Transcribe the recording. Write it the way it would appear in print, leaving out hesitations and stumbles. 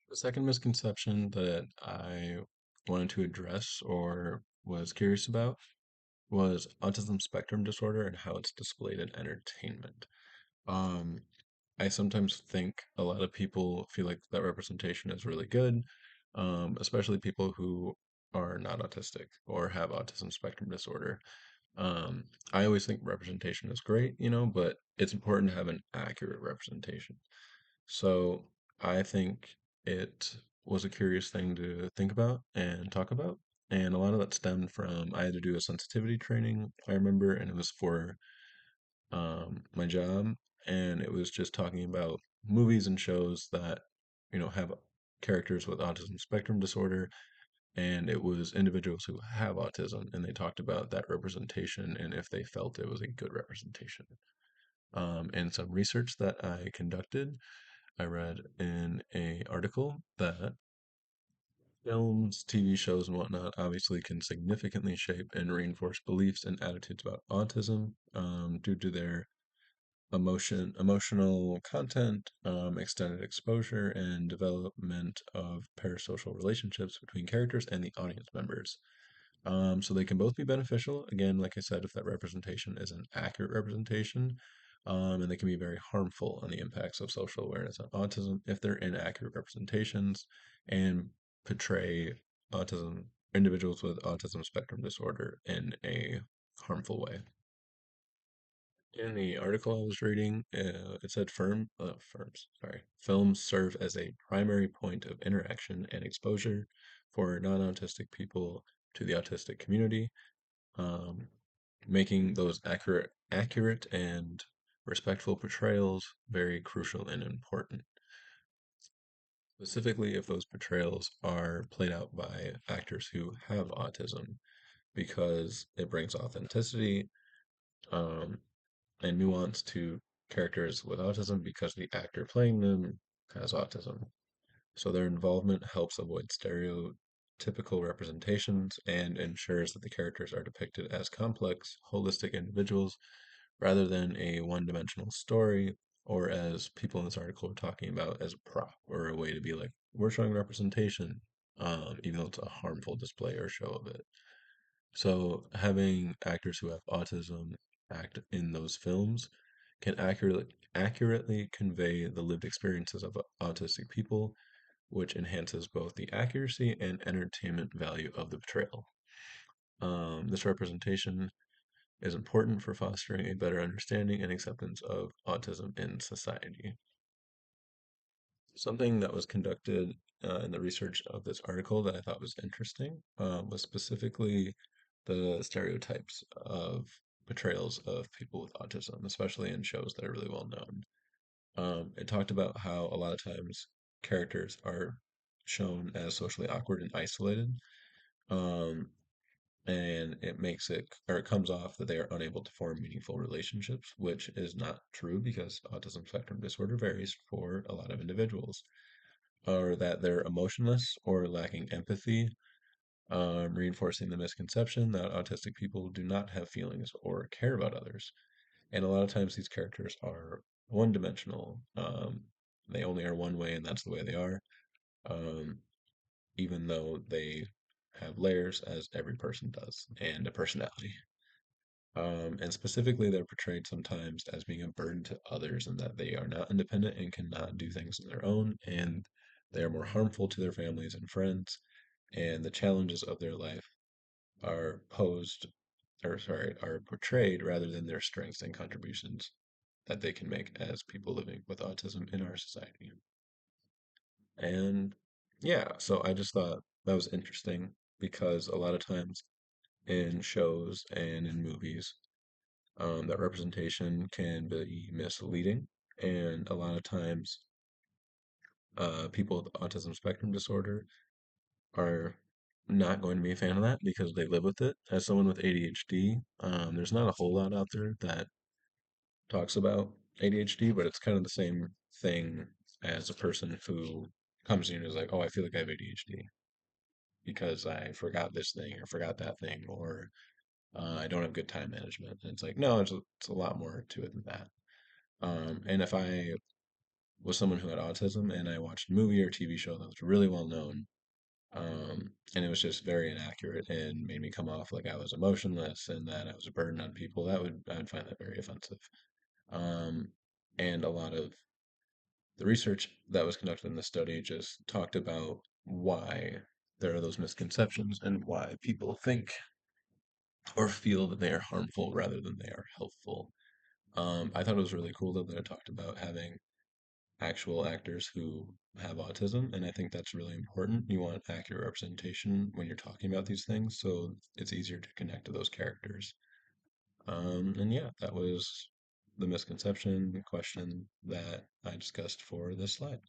The second misconception that I wanted to address or was curious about was autism spectrum disorder and how it's displayed in entertainment. Um, I sometimes think a lot of people feel like that representation is really good, especially people who are not autistic or have autism spectrum disorder. Um, I always think representation is great, but it's important to have an accurate representation. So I think it was a curious thing to think about and talk about. And a lot of that stemmed from I had to do a sensitivity training, I remember, and it was for my job. And it was just talking about movies and shows that, have characters with autism spectrum disorder. And it was individuals who have autism. And they talked about that representation and if they felt it was a good representation. And some research that I conducted I read in a article that films, TV shows, and whatnot obviously can significantly shape and reinforce beliefs and attitudes about autism due to their emotional content, extended exposure, and development of parasocial relationships between characters and the audience members. So they can both be beneficial. Again, like I said, if that representation is an accurate representation, and they can be very harmful on the impacts of social awareness on autism if they're inaccurate representations and portray autism individuals with autism spectrum disorder in a harmful way. In the article I was reading, it said films serve as a primary point of interaction and exposure for non-autistic people to the autistic community, um, making those accurate and respectful portrayals very crucial and important. Specifically, if those portrayals are played out by actors who have autism, because it brings authenticity um, and nuance to characters with autism because the actor playing them has autism. So their involvement helps avoid stereotypical representations and ensures that the characters are depicted as complex, holistic individuals rather than a one-dimensional story or as people in this article are talking about as a prop or a way to be like, we're showing representation, even though it's a harmful display or show of it. So having actors who have autism act in those films can accurately convey the lived experiences of autistic people, which enhances both the accuracy and entertainment value of the portrayal. This representation is important for fostering a better understanding and acceptance of autism in society. Something that was conducted in the research of this article that I thought was interesting was specifically the stereotypes of portrayals of people with autism, especially in shows that are really well known. It talked about how a lot of times characters are shown as socially awkward and isolated, um, and it comes off that they are unable to form meaningful relationships, which is not true because autism spectrum disorder varies for a lot of individuals, or that they're emotionless or lacking empathy, reinforcing the misconception that autistic people do not have feelings or care about others. And a lot of times these characters are one dimensional. They only are one way, and that's the way they are, um, even though they have layers, as every person does, and a personality. And specifically, they're portrayed sometimes as being a burden to others and that they are not independent and cannot do things on their own, and they are more harmful to their families and friends, and the challenges of their life are are portrayed rather than their strengths and contributions that they can make as people living with autism in our society. And yeah, so I just thought that was interesting because a lot of times in shows and in movies, that representation can be misleading. And a lot of times, people with autism spectrum disorder are not going to be a fan of that because they live with it. As someone with ADHD, there's not a whole lot out there that talks about ADHD, but it's kind of the same thing as a person who comes in and is like, "Oh, I feel like I have ADHD because I forgot this thing or forgot that thing, or I don't have good time management." And it's like, no, it's a lot more to it than that. And if I was someone who had autism, and I watched a movie or TV show that was really well known, and it was just very inaccurate and made me come off like I was emotionless and that I was a burden on people. I would find that very offensive. Um, and a lot of the research that was conducted in the study just talked about why there are those misconceptions and why people think or feel that they are harmful rather than they are helpful. I thought it was really cool that it talked about having actual actors who have autism, and I think that's really important. You want accurate representation when you're talking about these things, so it's easier to connect to those characters. And yeah, that was the misconception question that I discussed for this slide.